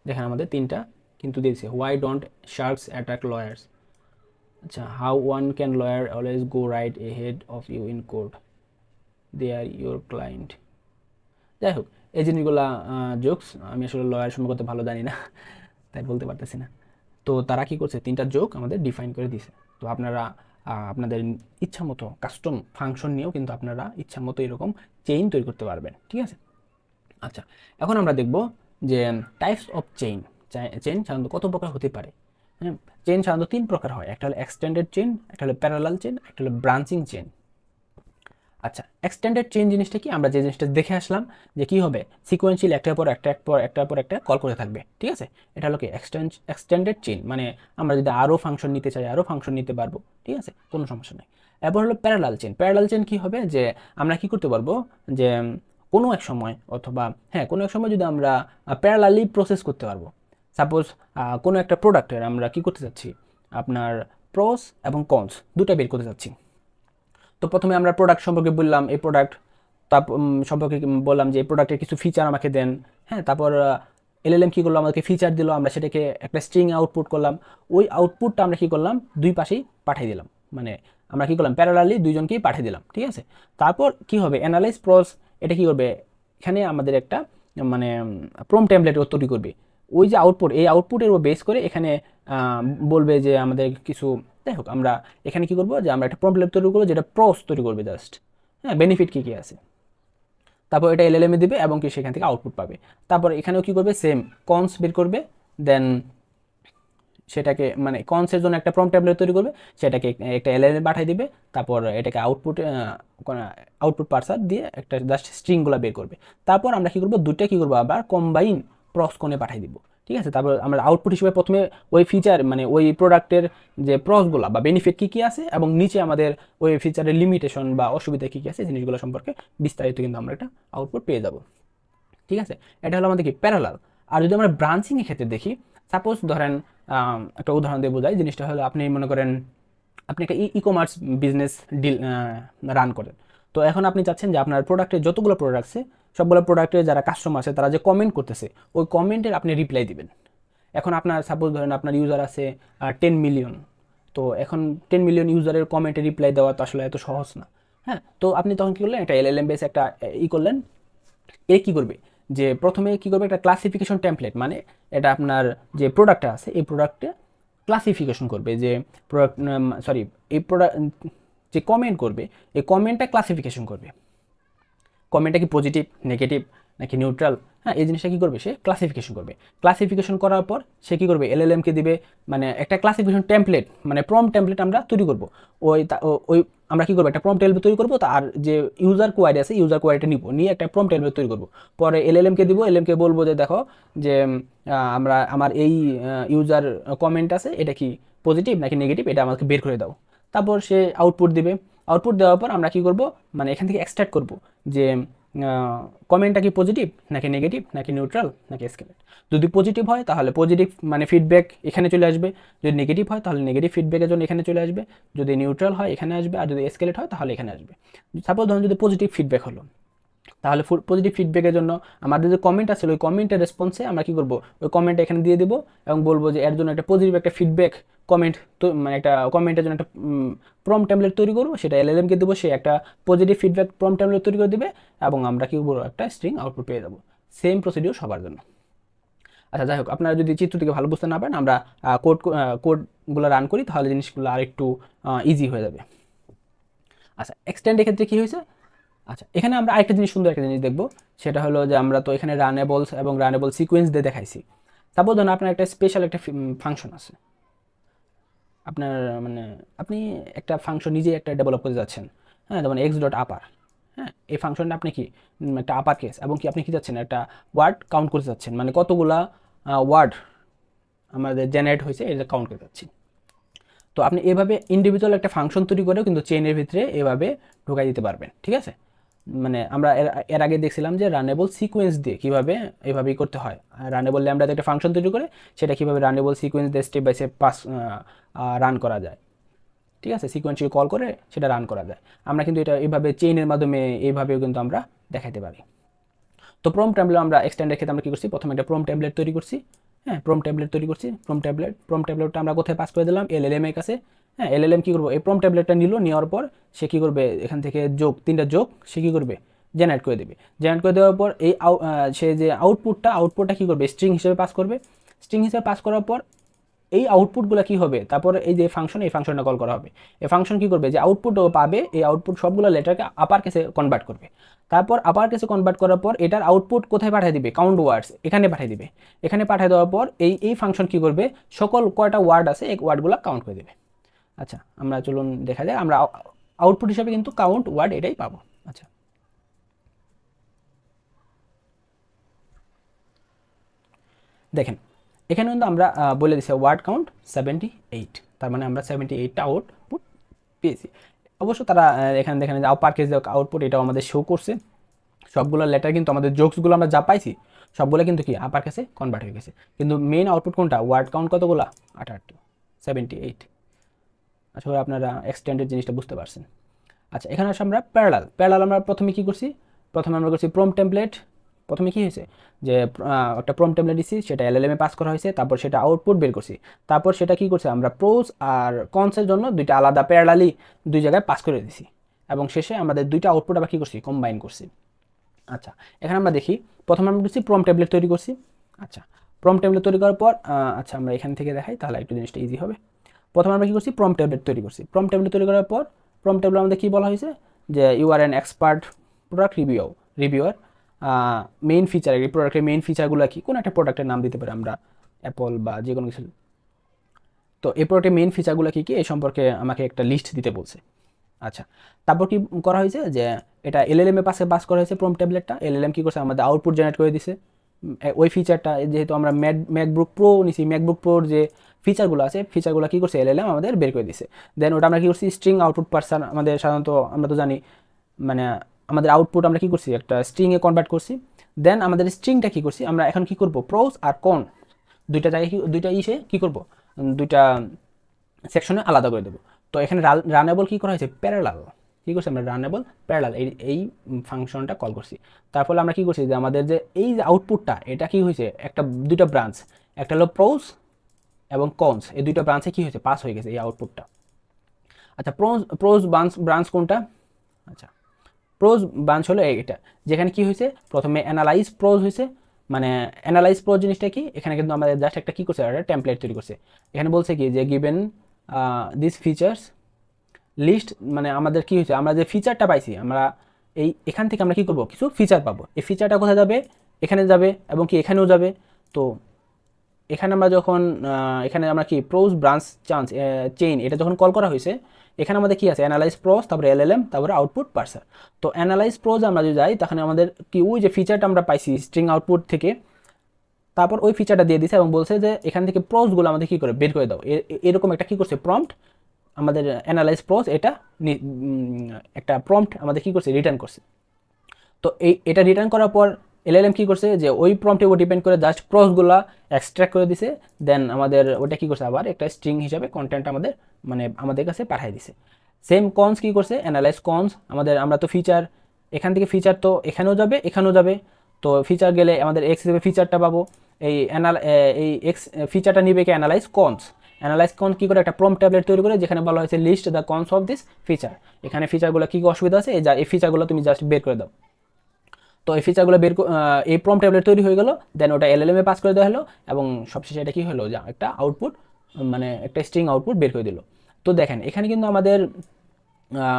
দেখেন আমাদের 3টা কিন্তু দিয়েছে, why don't sharks attack lawyers. আচ্ছা how one can lawyer always go right ahead of you in court, they are your client. যাই হোক এই জিনিসগুলা জোকস, আমি আসলে লয়ার সম্পর্কে ভালো জানি না তাই বলতে পারতেছি না। তো তারা কি করছে, 3টা জোক আমাদের ডিফাইন করে দিছে। তো আপনারা আপনাদের ইচ্ছা মতো কাস্টম ফাংশন নিয়েও কিন্তু আপনারা ইচ্ছা মতো এরকম চেইন তৈরি করতে পারবেন, ঠিক আছে। আচ্ছা এখন আমরা দেখব যে টাইপস অফ চেইন, চেইন সাধারণত কত প্রকার হতে পারে। হ্যাঁ, চেইন সাধারণত 3 প্রকার হয়, একটা হলো এক্সটেন্ডেড চেইন, একটা হলো প্যারালাল চেইন, একটা হলো ব্রাঞ্চিং চেইন। আচ্ছা এক্সটেন্ডেড চেইন জিনিসটা কি, আমরা যে জিনিসটা দেখে আসলাম যে কি হবে, সিকোয়েন্সিয়ালি একটার পর একটা কল করে থাকবে, ঠিক আছে। এটা হলো কি এক্সটেন্ডেড চেইন, মানে আমরা যদি আরও ফাংশন নিতে চাই আরও ফাংশন নিতে পারবো, ঠিক আছে, কোনো সমস্যা নেই। এরপর হলো প্যারালাল চেইন, প্যারালাল চেইন কি হবে, যে আমরা কি করতে পারবো, যে কোনো এক সময় অথবা হ্যাঁ কোনো এক সময় যদি আমরা প্যারালালি প্রসেস করতে পারবো। সাপোজ কোনো একটা প্রোডাক্টের আমরা কি করতে চাচ্ছি, আপনার প্রস এবং কনস দুটা বের করতে চাচ্ছি। তো প্রথমে আমরা প্রোডাক্ট সম্পর্কে বললাম, এই প্রোডাক্ট তারপর সম্পর্কে বললাম যে এই প্রোডাক্টের কিছু ফিচার আমাকে দেন, হ্যাঁ, তারপর এলএলএম কী করলো, আমাদেরকে ফিচার দিল, আমরা সেটাকে একটা স্ট্রিং আউটপুট করলাম। ওই আউটপুটটা আমরা কী করলাম, দুই পাশেই পাঠিয়ে দিলাম, মানে আমরা কী করলাম, প্যারালালি দুইজনকেই পাঠিয়ে দিলাম, ঠিক আছে। তারপর কি হবে, অ্যানালাইজ প্রস এটা কী করবে, এখানে আমাদের একটা মানে প্রম টেমপ্লেট তৈরি করবে। ওই যে আউটপুট, এই আউটপুটের ও বেস করে এখানে বলবে যে আমাদের কিছু, যাই হোক আমরা এখানে কী করবো, যে আমরা একটা প্রম টেমপ্লেট তৈরি করবো যেটা প্রস তৈরি করবে জাস্ট, হ্যাঁ, বেনিফিট কী কী আছে। তারপর এটা এলএলএম এ দিবে এবং কি সেখান থেকে আউটপুট পাবে। তারপর এখানেও কী করবে, সেম কনস বের করবে, দেন সেটাকে মানে কনসের জন্য একটা প্রম্পট ট্যাবলেট তৈরি করবে, সেটাকে একটা এলএলএম পাঠিয়ে দিবে। তারপর এটাকে আউটপুট পার্সার দিয়ে একটা জাস্ট স্ট্রিংগুলো বের করবে। তারপর আমরা কী করবো, দুটো কী করবো, আবার কম্বাইন প্রস কোণে পাঠিয়ে দিব, ঠিক আছে। তারপর আমরা আউটপুট হিসেবে প্রথমে ওই ফিচার মানে ওই প্রোডাক্টের যে প্রসগুলো বা বেনিফিট কী কী আছে এবং নিচে আমাদের ওই ফিচারের লিমিটেশন বা অসুবিধা কী কী আছে জিনিসগুলো সম্পর্কে বিস্তারিত কিন্তু আমরা একটা আউটপুট পেয়ে যাব, ঠিক আছে। এটা হলো আমাদের কি প্যারালাল। আর যদি আমরা ব্রাঞ্চিংয়ের ক্ষেত্রে দেখি, সাপোজ ধরেন একটা উদাহরণ দিয়ে বোঝাই জিনিসটা হলো, আপনি মনে করেন আপনি একটা e commerce business deal run করেন। তো এখন আপনি চাচ্ছেন যে আপনার প্রোডাক্টের যতগুলো প্রোডাক্ট আছে সবগুলো প্রোডাক্টের যারা কাস্টমার আছে তারা যে কমেন্ট করতেছে ওই কমেন্টের আপনি রিপ্লাই দিবেন। এখন আপনার সাপোজ ধরেন আপনার ইউজার আছে 10 মিলিয়ন। তো এখন 10 মিলিয়ন ইউজারের কমেন্টে রিপ্লাই দেওয়া তো আসলে এত সহজ না, হ্যাঁ। তো আপনি তখন কী করলেন, একটা এলএলএম বেস একটা করলেন। এ কী করবে, যে প্রথমে কী করবে, একটা ক্লাসিফিকেশন টেমপ্লেট, মানে এটা আপনার যে প্রোডাক্টটা আছে এই প্রোডাক্টে ক্লাসিফিকেশন করবে, যে প্রোডাক্ট সরি এই প্রোডাক্ট যে কমেন্ট করবে এই কমেন্টটা ক্লাসিফিকেশন করবে, কমেন্টটা কি পজিটিভ, নেগেটিভ নাকি নিউট্রাল, হ্যাঁ, এই জিনিসটা কী করবে, সে ক্লাসিফিকেশন করবে। ক্লাসিফিকেশন করার পর সে কী করবে, এলএলএমকে দিবে মানে একটা ক্লাসিফিকেশন টেমপ্লেট, মানে প্রম টেমপ্লেট আমরা তৈরি করব। ওই আমরা কী করবো, একটা প্রম টেমপ্লেট তৈরি করবো, আর যে ইউজার কোয়ারি আছে ইউজার কোয়ারিটা নিয়ে একটা প্রম টেমপ্লেট তৈরি করবো। পরে এলএলএমকে দিব, এলএমকে বলবো যে দেখো যে আমার এই ইউজার কমেন্ট আছে এটা কি পজিটিভ নাকি নেগেটিভ, এটা আমাকে বের করে দাও। তারপর সে আউটপুট দিবে। আউটপুট দেওয়ার পর আমরা কী করব, মানে এখান থেকে এক্সট্রাক্ট করব যে কমেন্টটা কি পজিটিভ নাকি নেগেটিভ নাকি নিউট্রাল নাকি স্কেলেট। যদি পজিটিভ হয় তাহলে পজিটিভ মানে ফিডব্যাক এখানে চলে আসবে, যদি নেগেটিভ হয় তাহলে নেগেটিভ ফিডব্যাকের জন্য এখানে চলে আসবে, যদি নিউট্রাল হয় এখানে আসবে, আর যদি স্কেলেট হয় তাহলে এখানে আসবে। সাপোজ ধরুন যদি পজিটিভ ফিডব্যাক হলো, তাহলে পজিটিভ ফিডব্যাকের জন্য আমাদের যে কমেন্ট আছে ওই কমেন্টের রেসপন্সে আমরা কী করবো, ওই কমেন্ট এখানে দিয়ে দেবো এবং বলবো যে এর জন্য একটা পজিটিভ একটা ফিডব্যাক কমেন্ট, তো মানে একটা কমেন্টের জন্য একটা প্রম টেমপ্লেট তৈরি করবো, সেটা এলএলএমকে দেবো, সে একটা পজিটিভ ফিডব্যাক প্রম টেমপ্লেট তৈরি করে দেবে এবং আমরা কী করবো, একটা স্ট্রিং আউটপুট পেয়ে যাবো। সেম প্রসিডিউর সবার জন্য। আচ্ছা, যাই হোক, আপনারা যদি চিত্র থেকে ভালো বুঝতে না পারেন, আমরা কোডগুলো রান করি তাহলে জিনিসগুলো আরেকটু ইজি হয়ে যাবে। আচ্ছা, এক্সটেন্ডের ক্ষেত্রে কী হয়েছে, আচ্ছা এখানে আমরা আরেকটা জিনিস, সুন্দর একটা জিনিস দেখবো, সেটা হলো যে আমরা তো এখানে রানেবলস এবং রানেবল সিকোয়েন্স দিয়ে দেখাইছি। সাপোজ ধরুন আপনার একটা স্পেশাল একটা ফাংশন আছে, আপনার মানে আপনি একটা ফাংশন নিজেই একটা ডেভেলপ করতে যাচ্ছেন, হ্যাঁ, যেমন x.upper, হ্যাঁ, এই ফাংশনটা আপনি কি একটা আপার কেস এবং কি আপনি কি যাচ্ছেন একটা ওয়ার্ড কাউন্ট করতে যাচ্ছেন, মানে কতগুলা ওয়ার্ড আমাদের জেনারেট হয়েছে এটা কাউন্ট করতে যাচ্ছি। তো আপনি এভাবে ইন্ডিভিজুয়াল একটা ফাংশন তৈরি করেও কিন্তু চেইনের ভিতরে এভাবে ঢোকাই দিতে পারবেন, ঠিক আছে। মানে আমরা এর আগে দেখছিলাম যে রানেবল সিকোয়েন্স দিয়ে কীভাবে এভাবেই করতে হয়, রানেবল ল্যামডাতে একটা ফাংশন তৈরি করে সেটা কীভাবে রানেবল সিকোয়েন্স দিয়ে স্টেপ বাই স্টেপ রান করা যায়, ঠিক আছে, সিকোয়েন্সিয়াল কল করে সেটা রান করা যায়। আমরা কিন্তু এটা এইভাবে চেইনের মাধ্যমে এইভাবেও কিন্তু আমরা দেখাতে পারি। তো প্রম ট্যাবলেট আমরা এক্সটেন্ডের ক্ষেত্রে আমরা কী করছি, প্রথমে একটা প্রম ট্যাবলেট তৈরি করছি, হ্যাঁ, প্রম ট্যাবলেট তৈরি করছি। প্রম ট্যাবলেটটা আমরা কোথায় পাস করে দিলাম, এলএলএম এর কাছে, হ্যাঁ। এলএলএম কী করবো, এই প্রম ট্যাবলেটটা নিল, নেওয়ার পর সে কী করবে, এখান থেকে তিনটা যোগ সে কী করবে, জেনারেট করে দেবে। জেনারেট করে দেওয়ার পর এই সে যে আউটপুটটা কী করবে, স্ট্রিং হিসেবে পাস করবে। স্ট্রিং হিসেবে পাস করার পর এই আউটপুটগুলো কী হবে, তারপর এই যে ফাংশন, এই ফাংশনটা কল করা হবে। এই ফাংশন কী করবে, যে আউটপুট পাবে এই আউটপুট সবগুলো লেটারকে আপার কেসে কনভার্ট করবে। তারপর আপার কেসে কনভার্ট করার পর এটার আউটপুট কোথায় পাঠিয়ে দিবে, কাউন্ট ওয়ার্ডস এখানে পাঠিয়ে দিবে। এখানে পাঠিয়ে দেওয়ার পর এই ফাংশন কী করবে, সকল কয়টা ওয়ার্ড আছে এই ওয়ার্ডগুলো কাউন্ট করে দেবে। আচ্ছা, আমরা চলুন দেখা যায়, আমরা আউটপুট হিসাবে কিন্তু কাউন্ট ওয়ার্ড এটাই পাবো। আচ্ছা, দেখেন এখানে কিন্তু আমরা বলে দিচ্ছি ওয়ার্ড কাউন্ট 78, তার মানে আমরা 78টা আউটপুট পেয়েছি। অবশ্য তারা এখানে দেখেন যে আপার কেস আউটপুট এটাও আমাদের শো করছে, সবগুলো লেটার কিন্তু আমাদের জোকসগুলো আমরা যা পাইছি সবগুলো কিন্তু কি আপার কেসে কনভার্ট হয়ে গেছে। কিন্তু মেইন আউটপুট কোনটা, ওয়ার্ড কাউন্ট কতগুলো, 78, 78। আশা করি আপনারা এক্সটেন্ডেড জিনিসটা বুঝতে পারছেন। আচ্ছা, এখানে আসলে আমরা প্যারালাল আমরা প্রথমে কী করছি, প্রথমে আমরা করছি প্রম টেমপ্লেট, প্রথমে কি হয়েছে যে একটা প্রম্পট টেমপ্লেট দিছি, সেটা এলএলএম এ পাস করা হয়েছে, তারপর সেটা আউটপুট বের করছি, তারপর সেটা কি করছে আমরা প্রোজ আর কনসের জন্য দুইটা আলাদা প্যারালালি দুই জায়গায় পাস করে দিছি, এবং শেষে আমাদের দুইটা আউটপুট আবার কি করছি কম্বাইন করছি। আচ্ছা, এখানে আমরা দেখি প্রথমে আমরা করছি প্রম্পট টেমপ্লেট তৈরি করছি। আচ্ছা, প্রম্পট টেমপ্লেট তৈরি করার পর আচ্ছা আমরা এখান থেকে দেখাই তাহলে একটু জিনিসটা ইজি হবে। প্রথমে আমরা কি করছি প্রম্পট টেমপ্লেট তৈরি করছি। প্রম্পট টেমপ্লেট তৈরি করার পর প্রম্পট টেমপ্লেট আমাদের কি বলা হয়েছে যে you are an expert product reviewer, main feature, এই প্রোডাক্টের মেইন ফিচারগুলো কি, কোনো একটা প্রোডাক্টের নাম দিতে পারি আমরা, অ্যাপল বা যে কোনো কিছু। তো এই প্রোডাক্টের মেইন ফিচারগুলো কী কী এই সম্পর্কে আমাকে একটা লিস্ট দিতে বলছে। আচ্ছা, তারপর কি করা হয়েছে যে এটা এলএলএম এ পাস করা হয়েছে প্রম্পট ট্যাবলেটটা, এলএলএম কি করছে আমাদের আউটপুট জেনারেট করে দিছে। ওই ফিচারটা যেহেতু আমরা ম্যাকবুক প্রো নিছি, ম্যাকবুক প্রোর যে ফিচারগুলো আছে ফিচারগুলো কী করছে এলএলএম আমাদের বের করে দিছে। দেন ওটা আমরা কী করছি স্ট্রিং আউটপুট পার্সন, আমাদের সাধারণত আমরা তো জানি মানে আমাদের আউটপুট আমরা কী করছি একটা স্ট্রিংয়ে কনভার্ট করছি। দেন আমাদের স্ট্রিংটা কী করছি আমরা এখন কী করব প্রোস আর কন দুইটা জায়গায় দুইটা ইসে কী করব দুইটা সেকশনে আলাদা করে দেবো। তো এখানে রানেবল কী করা হয়েছে প্যারালাল, কী করছি আমরা রানেবল প্যারালাল এই ফাংশনটা কল করছি। তার ফলে আমরা কী করছি যে আমাদের যে এই যে আউটপুটটা এটা কী হয়েছে একটা দুইটা ব্রাঞ্চ, একটা হলো প্রোস এবং কনস, এই দুইটা ব্রাঞ্চে কী হয়েছে পাস হয়ে গেছে এই আউটপুটটা। আচ্ছা, প্রোস ব্রাঞ্চ কোনটা? আচ্ছা, প্রোজ ব্রাঞ্চ হলো এটা, যেখানে কি হয়েছে প্রথমে অ্যানালাইজ প্রোজ হয়েছে। মানে অ্যানালাইজ প্রোজ জিনিসটা কি, এখানে কিন্তু আমাদের জাস্ট একটা কী করছে একটা টেমপ্লেট তৈরি করছে। এখানে বলছে কি যে গিভেন দিস ফিচার্স লিস্ট, মানে আমাদের কি হয়েছে আমরা যে ফিচারটা পাইছি আমরা এখান থেকে আমরা কি করব কিছু ফিচার পাবো। এই ফিচারটা কোথায় যাবে, এখানে যাবে এবং কি এখানেও যাবে। তো এখানে আমরা যখন এখানে আমরা কি প্রোজ ব্রাঞ্চ চেইন এটা যখন কল করা হয়েছে, এখানে আমাদের কি আছে অ্যানালাইজ প্রোজ, তারপরে এলএলএম, তারপরে আউটপুট পার্সার। তো অ্যানালাইজ প্রোজ আমরা যদি যাই তখন আমাদের কি ওই যে ফিচারটা আমরা পাইছি স্ট্রিং আউটপুট থেকে, তারপর ওই ফিচারটা দিয়ে দিছে এবং বলছে যে এখান থেকে প্রোজগুলো আমাদের কী করে বের করে দাও, এরকম একটা কী করছে প্রম্পট আমাদের অ্যানালাইজ প্রোজ এটা একটা প্রম্পট আমাদের কী করছে রিটার্ন করছে। তো এটা রিটার্ন করার পর এলএলএম কী করছে যে ওই প্রম্পটের উপর ডিপেন্ড করে জাস্ট প্রসগুলা এক্সট্রাক্ট করে দিছে। দেন আমাদের ওটা কী করছে আবার একটা স্ট্রিং হিসাবে কন্টেন্ট আমাদের কাছে পাঠিয়ে দিছে। সেম কনস কী করছে অ্যানালাইজ কনস আমরা তো ফিচার এখান থেকে ফিচার তো এখানেও যাবে এখানেও যাবে। তো ফিচার গেলে আমাদের এক্স হিসেবে ফিচারটা পাবো, এই এক্স ফিচারটা নিবে কি অ্যানালাইজ কনস কী করে একটা প্রম্পট ট্যাবলেট তৈরি করে যেখানে বলা হয়েছে list the cons of this feature. এখানে ফিচারগুলো কী কী অসুবিধা আছে এই ফিচারগুলো তুমি জাস্ট বের করে দাও। তো এই ফিচারগুলো এই প্রম্পট ট্যাবলেট তৈরি হয়ে গেল। দেন ওটা এলএলএম এ পাস করে দেওয়া হলো এবং সবশেষে এটা কী হলো যে একটা আউটপুট মানে একটা স্ট্রিং আউটপুট বের করে দিল। তো দেখেন এখানে কিন্তু আমাদের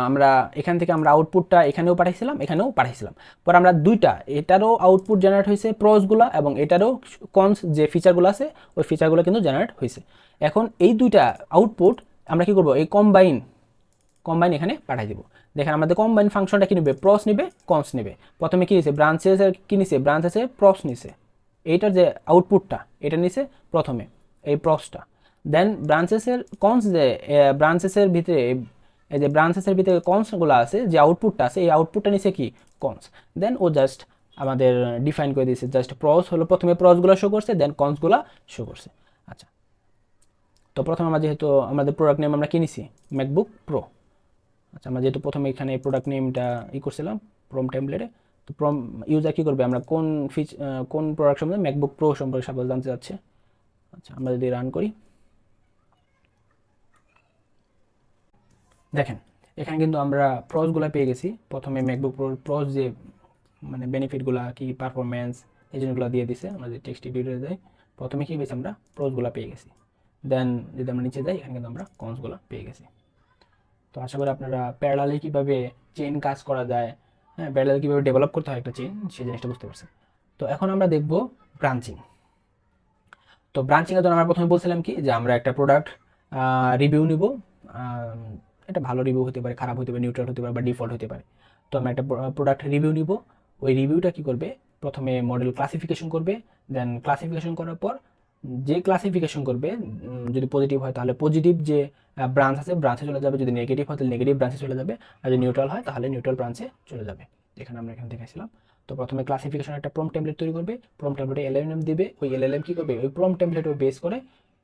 আমরা এখান থেকে আমরা আউটপুটটা এখানেও পাঠাইছিলাম এখানেও পাঠাইছিলাম, পর আমরা দুইটা এটারও আউটপুট জেনারেট হয়েছে প্রোজগুলো এবং এটারও কনস যে ফিচারগুলো আছে ওই ফিচারগুলো কিন্তু জেনারেট হয়েছে। এখন এই দুইটা আউটপুট আমরা কী করবো এই কম্বাইন এখানে পাঠাই দেবো। দেখেন আমাদের কম্বাইন ফাংশনটা কী নেবে প্রস নেবে কনস নেবে। প্রথমে কী নিছে ব্রাঞ্চেসের কী নিছে ব্রাঞ্চেসের প্রস নিছে, এইটার যে আউটপুটটা এটা নিছে প্রথমে এই প্রসটা। দেন ব্রাঞ্চেসের কনস যে ব্রাঞ্চেসের ভিতরে এই যে ব্রাঞ্চেসের ভিতরে কনসগুলো আছে যে আউটপুটটা আছে এই আউটপুটটা নিছে কি কনস। দেন ও জাস্ট আমাদের ডিফাইন করে দিয়েছে জাস্ট প্রস হলো প্রথমে প্রসগুলো শো করছে দেন কনসগুলো শো করছে। আচ্ছা, তো প্রথমে আমরা যেহেতু আমাদের প্রোডাক্ট নেম আমরা কিনেছি ম্যাকবুক প্রো। আচ্ছা, আমরা যেহেতু প্রথমে এখানে প্রোডাক্ট নেমটা করছিলাম প্রম্পট টেমপ্লেটে, তো ইউজার কী করবে আমরা কোন প্রোডাক্ট সম্বন্ধে ম্যাকবুক প্রো সম্পর্কে সাপোজ জানতে চাচ্ছে। আচ্ছা, আমরা যদি রান করি দেখেন এখানে কিন্তু আমরা প্রসগুলো পেয়ে গেছি। প্রথমে ম্যাকবুক প্রোর যে মানে বেনিফিটগুলো কি পারফরমেন্স এই জিনিসগুলো দিয়ে দিছে। আমরা যদি টেক্সট এডিটরে যাই প্রথমে কী পেয়েছি আমরা প্রসগুলো পেয়ে গেছি। দেন যদি আমরা নিচে যাই এখানে কিন্তু আমরা কনসগুলো পেয়ে গেছি। তো আশা করি আপনারা প্যারালালি কীভাবে চেইন কাজ করা যায়, হ্যাঁ প্যারালালি কীভাবে ডেভেলপ করতে হয় একটা চেইন সেই জিনিসটা বুঝতে পারছেন। তো এখন আমরা দেখব ব্রাঞ্চিং। তো ব্রাঞ্চিংয়ের জন্য আমরা প্রথমে বলছিলাম কি যে আমরা একটা প্রোডাক্ট রিভিউ নিব, এটা ভালো রিভিউ হতে পারে খারাপ হতে পারে নিউট্রাল হতে পারে বা ডিফল্ট হতে পারে। তো আমরা একটা প্রোডাক্ট রিভিউ নিব, ওই রিভিউটা কী করবে প্রথমে মডেল ক্লাসিফিকেশন করবে। দেন ক্লাসিফিকেশন করার পর যে ক্লাসিফিকেশন করবে যদি পজিটিভ হয় তাহলে পজিটিভ যে ব্রাঞ্চ আছে ব্রাঞ্চে চলে যাবে, যদি নেগেটিভ হয় তাহলে নেগেটিভ ব্রাঞ্চে চলে যাবে, আর যদি নিউট্রাল হয় তাহলে নিউট্রাল ব্রাঞ্চে চলে যাবে। এখানে আমরা এখানে দেখাইছিলাম। তো প্রথমে ক্লাসিফিকেশন একটা প্রম্পট টেমপ্লেট তৈরি করবে, প্রম্পট টেমপ্লেটে এলএলএম দিবে, ওই এলএলএম কী করবে ওই প্রম্পট টেমপ্লেটের বেস করে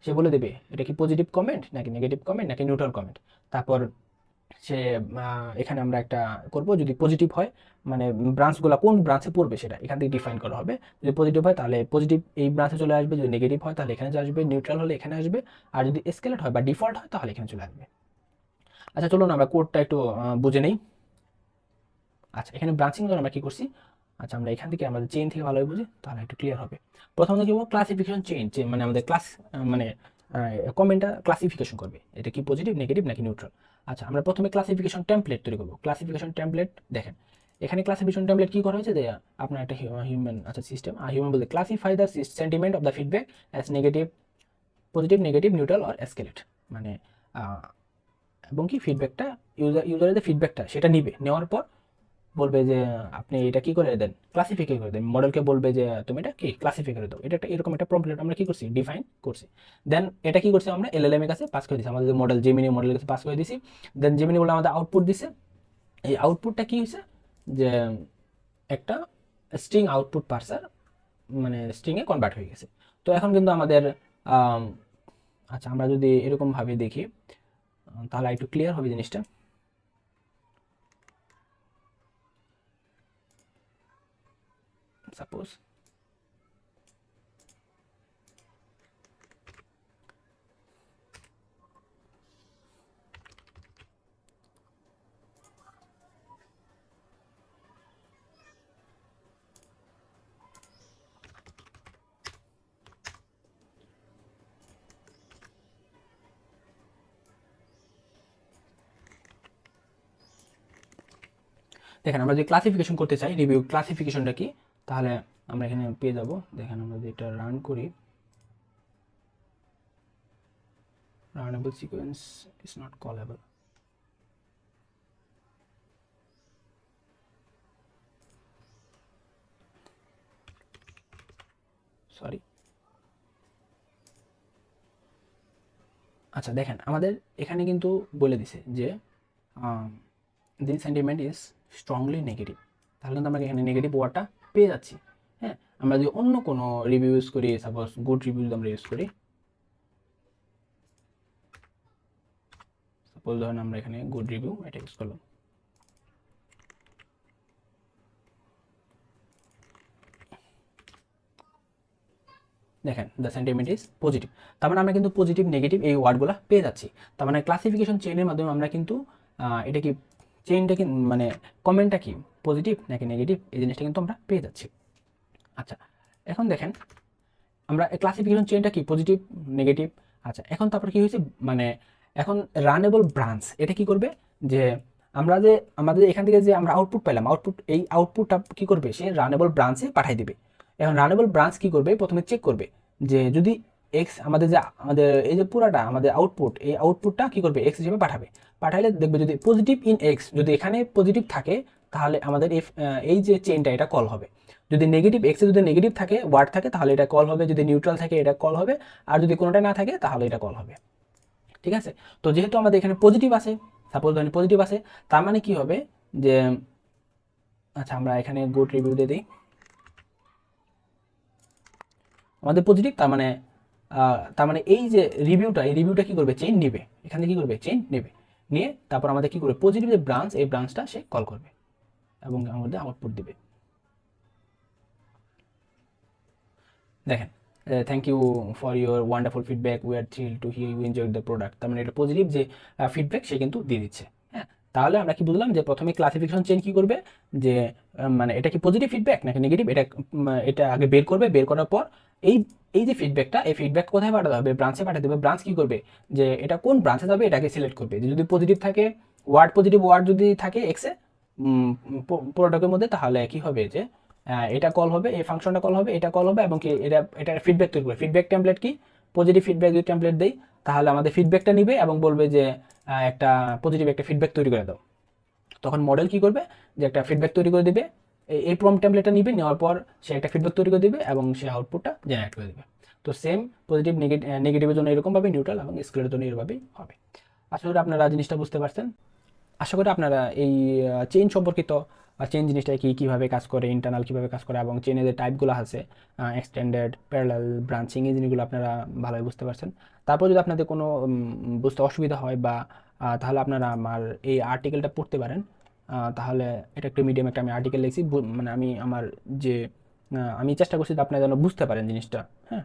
সে বলে দেবে এটা কি পজিটিভ কমেন্ট নাকি নেগেটিভ কমেন্ট নাকি নিউট্রাল কমেন্ট। তারপর সে এখানে আমরা একটা করব, যদি পজিটিভ হয় মানে ব্রাঞ্চগুলো কোন ব্রাঞ্চে পড়বে সেটা এখান থেকে ডিফাইন করা হবে। যদি পজিটিভ হয় তাহলে পজিটিভ এই ব্রাঞ্চে চলে আসবে, যদি নেগেটিভ হয় তাহলে এখানে চলে আসবে, নিউট্রাল হলে এখানে আসবে, আর যদি স্কেলেট হয় বা ডিফল্ট হয় তাহলে এখানে চলে আসবে। আচ্ছা চলুন আমরা কোডটা একটু বুঝে নেই। আচ্ছা এখানে ব্রাঞ্চিং জন্য আমরা কি করছি, আচ্ছা আমরা এখান থেকে আমাদের চেইন থেকে ভালোভাবে বুঝি তাহলে একটু ক্লিয়ার হবে। প্রথমত কি বলবো, ক্লাসিফিকেশন চেইন, মানে আমাদের ক্লাস মানে কমেন্টটা ক্লাসিফিকেশন করবে এটা কি পজিটিভ নেগেটিভ নাকি নিউট্রাল। আচ্ছা আমরা প্রথমে ক্লাসিফিকেশন টেমপ্লেট তৈরি করবো। ক্লাসিফিকেশন টেমপ্লেট দেখেন এখানে ক্লাসিফিকেশন টেমপ্লেট কি করা হয়েছে যে আপনার একটা হিউম্যান আচ্ছা সিস্টেম, আর হিউম্যান বলতে classify the sentiment of the feedback as negative, positive, negative, neutral or escalate. মানে এবং কি ফিডব্যাকটা ইউজারের যে ফিডব্যাকটা সেটা নিবে, নেওয়ার পর বলবে যে আপনি এটা কি করে দেন, ক্লাসিফাই করে দেন। মডেলকে বলবে যে তুমি এটা কি ক্লাসিফাই করে দাও। এটা একটা এরকম একটা প্রবলেম আমরা কি করছি, ডিফাইন করছি। দেন এটা কি করছি আমরা এলএলএম এর কাছে পাস করে দিছি, আমাদের যে মডেল জেমিনি মডেলের কাছে পাস করে দিছি। দেন জেমিনি বলে আমাদের আউটপুট দিছে। এই আউটপুটটা কি হয়েছে যে একটা স্ট্রিং আউটপুট পার্সার, মানে স্ট্রিংয়ে কনভার্ট হয়ে গেছে। তো এখন কিন্তু আমাদের আচ্ছা আমরা যদি এরকম ভাবে দেখি তাহলে একটু ক্লিয়ার হবে জিনিসটা। সাপোজ দেখেন আমরা যদি ক্লাসিফিকেশন করতে চাই, রিভিউ ক্লাসিফিকেশনটা কি, তাহলে আমরা এখানে পেয়ে যাব। দেখেন আমরা যদি এটা রান করি, runnable sequence is not callable. Sorry. আচ্ছা দেখেন আমাদের এখানে কিন্তু বলে দিছে যে this sentiment is strongly negative, তাহলে কিন্তু আমরা এখানে নেগেটিভ ওয়ার্ডটা পেয়ে যাচ্ছি। হ্যাঁ আমরা যদি অন্য কোনো রিভিউ ইউজ করি, সাপোজ গুড রিভিউ যদি আমরা ইউজ করি, সাপোজ ধরেন আমরা এখানে গুড রিভিউ এটা ইউজ করলাম, দেখেন দ্য সেন্টিমেন্ট ইজ পজিটিভ। তার মানে আমরা কিন্তু পজিটিভ নেগেটিভ এই ওয়ার্ডগুলো পেয়ে যাচ্ছি। তার মানে ক্লাসিফিকেশন চেইনের মাধ্যমে আমরা কিন্তু এটা কি চেইনটা কি মানে কমেন্টটা কি পজিটিভ নাকি নেগেটিভ এই জিনিসটা কিন্তু আমরা পেয়ে যাচ্ছি। আচ্ছা এখন দেখেন আমরা ক্লাসিফিকেশন চেইনটা কি পজিটিভ নেগেটিভ। আচ্ছা এখন তারপর কি হয়েছে, মানে এখন রানেবল ব্রাঞ্চ এটা কি করবে যে আমরা যে আমাদের এখান থেকে যে আমরা আউটপুট পেলাম, এই আউটপুটটা কি করবে, সে রানেবল ব্রাঞ্চে পাঠিয়ে দিবে। এখন রানেবল ব্রাঞ্চ কি করবে, প্রথমে চেক করবে যে যদি এক্স আমাদের যে আমাদের এই যে পুরাটা আমাদের আউটপুট, এই আউটপুটটা কি করবে এক্স হিসেবে পাঠাবে। পাঠাইলে দেখবে যদি পজিটিভ ইন এক্স যদি এখানে পজিটিভ থাকে তাহলে আমাদের এই যে চেইনটা এটা কল হবে। যদি নেগেটিভ এক্সে যদি নেগেটিভ থাকে ওয়ার্ড থাকে তাহলে এটা কল হবে, যদি নিউট্রাল থাকে এটা কল হবে, আর যদি কোনোটা না থাকে তাহলে এটা কল হবে। ঠিক আছে, তো যেহেতু আমাদের এখানে পজিটিভ আছে, সাপোজ ধরেন পজিটিভ আছে, তার মানে কি হবে যে আচ্ছা আমরা এখানে গুড রিভিউ দিয়ে দিই, আমাদের পজিটিভ, তার মানে এই যে রিভিউটা এই রিভিউটা কি করবে চেইন নেবে, এখানে কি করবে চেইন নেবে, নিয়ে তারপর আমাদের কি করবে পজিটিভ যে ব্রাঞ্চ এই ব্রাঞ্চটা সে কল করবে এবং আমাদের আউটপুট দিবে। দেখেন thank you for your wonderful feedback, we are thrill to hear you enjoy the product. তার মানে এটা পজিটিভ যে ফিডব্যাক সে কিন্তু দিয়ে দিচ্ছে। হ্যাঁ তাহলে আমরা কি বুঝলাম যে প্রথমে ক্লাসিফিকেশন চেইন কি করবে যে মানে এটা কি পজিটিভ ফিডব্যাক নাকি নেগেটিভ, এটা আগে বের করবে, বের করার পর এই এই যে ফিডব্যাকটা এই ফিডব্যাক কোথায় পাঠাতে হবে, ব্রাঞ্চে পাঠাতে হবে। ব্রাঞ্চ কি করবে যে এটা কোন ব্রাঞ্চে যাবে এটাকে সিলেক্ট করবে, যদি পজিটিভ থাকে ওয়ার্ড, পজিটিভ ওয়ার্ড যদি থাকে এক্সে প্রোডাক্টের মধ্যে তাহলে কি হবে যে এটা কল হবে, এই ফাংশনটা কল হবে, এটা কল হবে এবং কি এটা ফিডব্যাক তৈরি করবে। ফিডব্যাক টেমপ্লেট কি পজিটিভ ফিডব্যাক যদি টেমপ্লেট দেই তাহলে আমাদের ফিডব্যাকটা নিবে এবং বলবে যে একটা পজিটিভ একটা ফিডব্যাক তৈরি করে দাও। তখন মডেল কি করবে যে একটা ফিডব্যাক তৈরি করে দিবে, এই প্রম্পট টেমপ্লেটটা নিবে, নেওয়ার পর সে একটা ফিডব্যাক তৈরি করে দিবে এবং সে আউটপুটটা জেনারেট করে দিবে। তো সেম পজিটিভ নেগেটিভের জন্য এরকমভাবে, নিউট্রাল এবং স্কেলের জন্য এরভাবেই হবে। আশা করি আপনারা জিনিসটা বুঝতে পারছেন। আশা করি আপনারা এই চেইন সম্পর্কিত চেইন জিনিসটা কীভাবে কাজ করে, ইন্টারনাল কীভাবে কাজ করে এবং চেইনের যে টাইপগুলো আছে এক্সটেন্ডেড, প্যারালাল, ব্রাঞ্চিং, এই জিনিসগুলো আপনারা ভালোই বুঝতে পারছেন। তারপর যদি আপনাদের কোনো বুঝতে অসুবিধা হয় বা তাহলে আপনারা আমার এই আর্টিকেলটা পড়তে পারেন। তাহলে এটা একটু মিডিয়াম একটা আমি আর্টিকেল লিখছি, মানে আমি আমার যে আমি চেষ্টা করছি আপনারা যেন বুঝতে পারেন জিনিসটা। হ্যাঁ,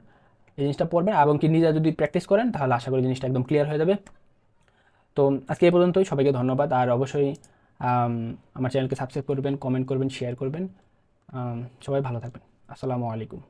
এই জিনিসটা পড়বেন এবং কি নিজে যদি প্র্যাকটিস করেন তাহলে আশা করি জিনিসটা একদম ক্লিয়ার হয়ে যাবে। তো আজকে এই পর্যন্তই, সবাইকে ধন্যবাদ। আর অবশ্যই আম, আমার চ্যানেলকে সাবস্ক্রাইব করবেন, কমেন্ট করবেন, শেয়ার করবেন। সবাই ভালো থাকবেন। আসসালামু আলাইকুম।